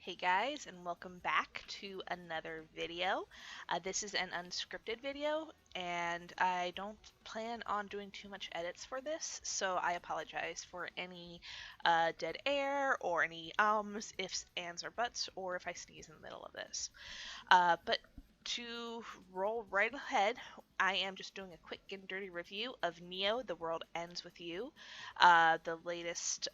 Hey guys, and welcome back to another video. This is an unscripted video, and I don't plan on doing too much edits for this, so I apologize for any dead air or any ums, ifs, ands, or buts, or if I sneeze in the middle of this. But to roll right ahead, I am just doing a quick and dirty review of Neo: The World Ends With You, the latest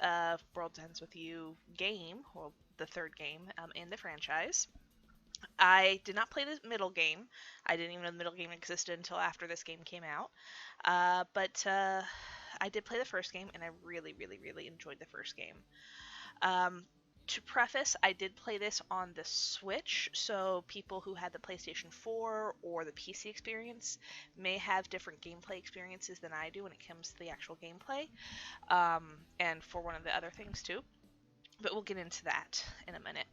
World Ends With You game, well, the third game in the franchise. I did not play the middle game. I didn't even know the middle game existed until after this game came out. But I did play the first game, and I really, really, really enjoyed the first game. Um, to preface, I did play this on the Switch, so people who had the PlayStation 4 or the PC experience may have different gameplay experiences than I do when it comes to the actual gameplay, and for one of the other things too. But we'll get into that in a minute.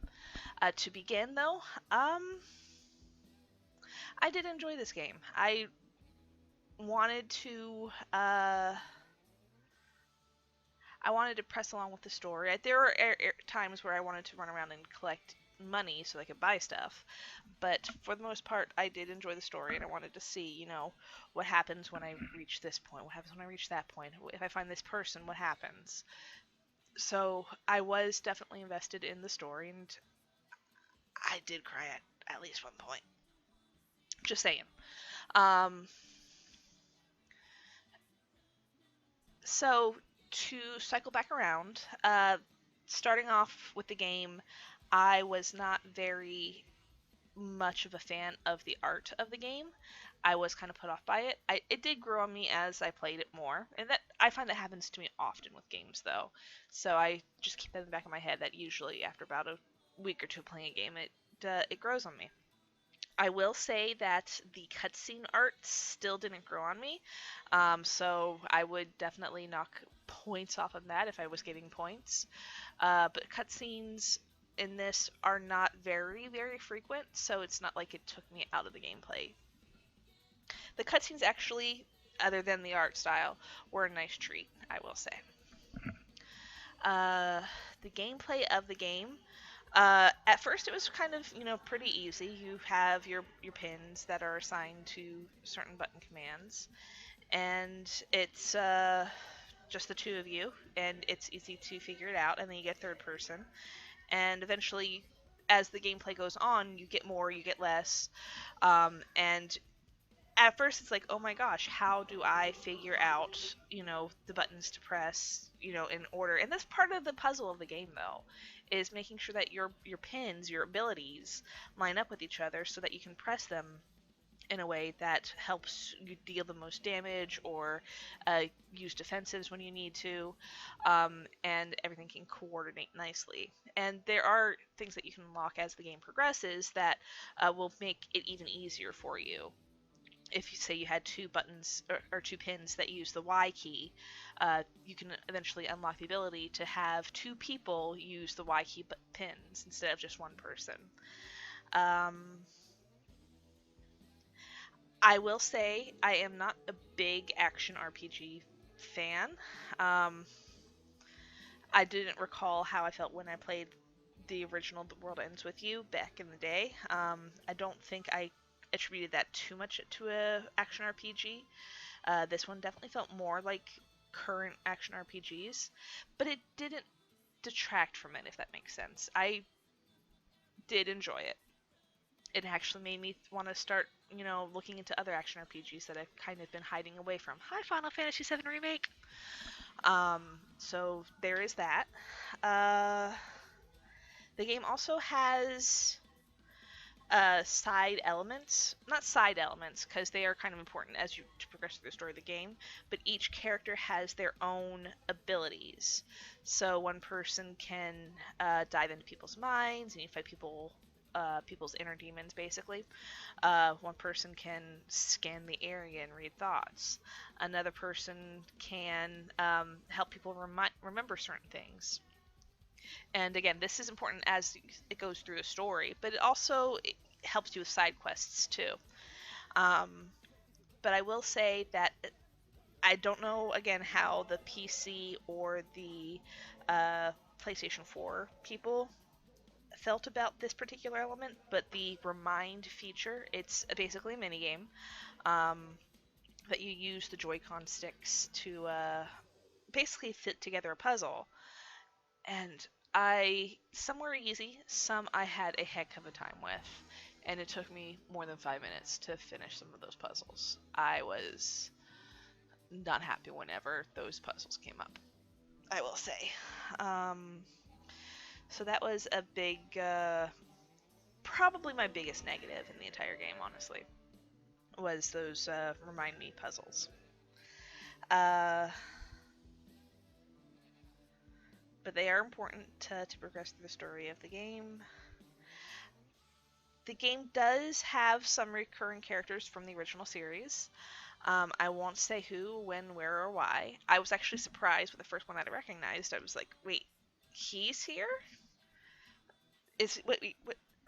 To begin, though, I did enjoy this game. I wanted to I wanted to press along with the story. There were times where I wanted to run around and collect money so I could buy stuff, but for the most part, I did enjoy the story, and I wanted to see, what happens when I reach this point, what happens when I reach that point, if I find this person, what happens. So I was definitely invested in the story, and I did cry at least one point. Just saying. Um, so to cycle back around, starting off with the game, I was not very much of a fan of the art of the game. I was kind of put off by it. It did grow on me as I played it more, and that I find that happens to me often with games, though. So I just keep that in the back of my head that usually after about a week or two playing a game, it grows on me. I will say that the cutscene art still didn't grow on me, so I would definitely knock points off of that if I was getting points. But cutscenes in this are not very, very frequent, so it's not like it took me out of the gameplay. The cutscenes actually, other than the art style, were a nice treat, I will say. Uh, the gameplay of the game. At first, it was kind of pretty easy. You have your pins that are assigned to certain button commands, and it's just the two of you, and it's easy to figure it out. And then you get third person, and eventually, as the gameplay goes on, you get more, you get less, and at first it's like, oh my gosh, how do I figure out, the buttons to press, in order? And that's part of the puzzle of the game, though, is making sure that your pins, your abilities, line up with each other so that you can press them in a way that helps you deal the most damage or use defensives when you need to, and everything can coordinate nicely. And there are things that you can unlock as the game progresses that will make it even easier for you. If you say you had two buttons or two pins that use the Y key, you can eventually unlock the ability to have two people use the Y key pins instead of just one person. Um, I will say I am not a big action RPG fan. Um, I didn't recall how I felt when I played the original The World Ends With You back in the day. I don't think I attributed that too much to a action RPG. This one definitely felt more like current action RPGs, but it didn't detract from it, if that makes sense. I did enjoy it. It actually made me want to start, looking into other action RPGs that I've kind of been hiding away from. Hi, Final Fantasy VII Remake! So there is that. Uh, the game also has side elements, not side elements because they are kind of important as you to progress through the story of the game, but each character has their own abilities. So one person can dive into people's minds and you fight people's inner demons, basically. One person can scan the area and read thoughts. Another person can help people remember certain things. And again, this is important as it goes through the story, but it helps you with side quests too. Um, but I will say that I don't know again how the PC or the PlayStation 4 people felt about this particular element, but the remind feature, it's basically a mini game that you use the Joy-Con sticks to basically fit together a puzzle. And some were easy, some I had a heck of a time with, and it took me more than 5 minutes to finish some of those puzzles. I was not happy whenever those puzzles came up, I will say. Um, so that was a big, probably my biggest negative in the entire game, honestly, was those remind me puzzles. Uh, but they are important to progress through the story of the game. The game does have some recurring characters from the original series. I won't say who, when, where, or why. I was actually surprised with the first one that I recognized. I was like, wait, he's here? What,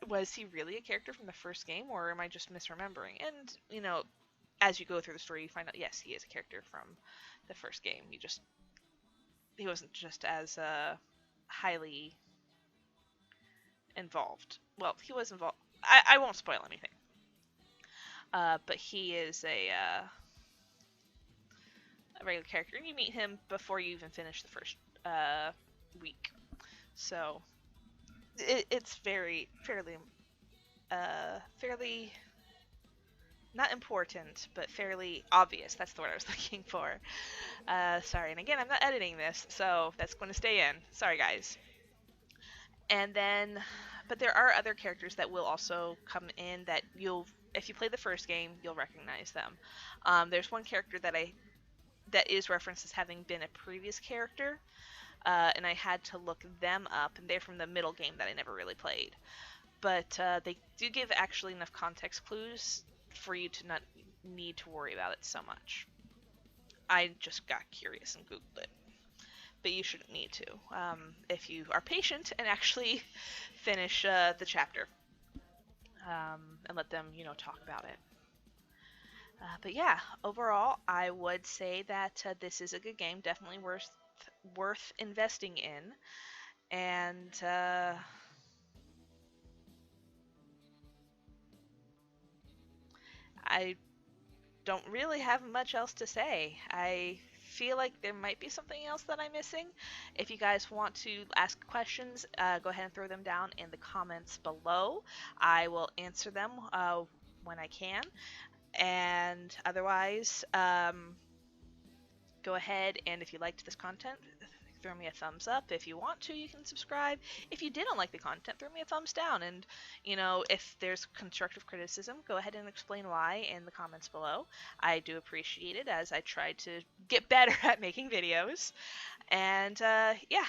was he really a character from the first game, or am I just misremembering? And, as you go through the story, you find out, yes, he is a character from the first game. He wasn't just as highly involved. Well, he was involved. I won't spoil anything. But he is a regular character, and you meet him before you even finish the first week. So it's fairly not important, but fairly obvious. That's the word I was looking for. Sorry, and again, I'm not editing this, so that's going to stay in. Sorry, guys. And then, but there are other characters that will also come in that if you play the first game, you'll recognize them. There's one character that is referenced as having been a previous character, and I had to look them up, and they're from the middle game that I never really played. But they do give actually enough context clues for you to not need to worry about it so much. I just got curious and Googled it. But you shouldn't need to if you are patient and actually finish the chapter and let them, talk about it. But yeah, overall, I would say that this is a good game, definitely worth investing in, and I don't really have much else to say. I feel like there might be something else that I'm missing. If you guys want to ask questions, go ahead and throw them down in the comments below. I will answer them when I can. And otherwise, go ahead and if you liked this content, throw me a thumbs up. If you want to, you can subscribe. If you didn't like the content, throw me a thumbs down. And, if there's constructive criticism, go ahead and explain why in the comments below. I do appreciate it as I try to get better at making videos. And, yeah,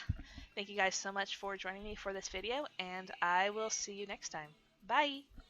thank you guys so much for joining me for this video, and I will see you next time. Bye!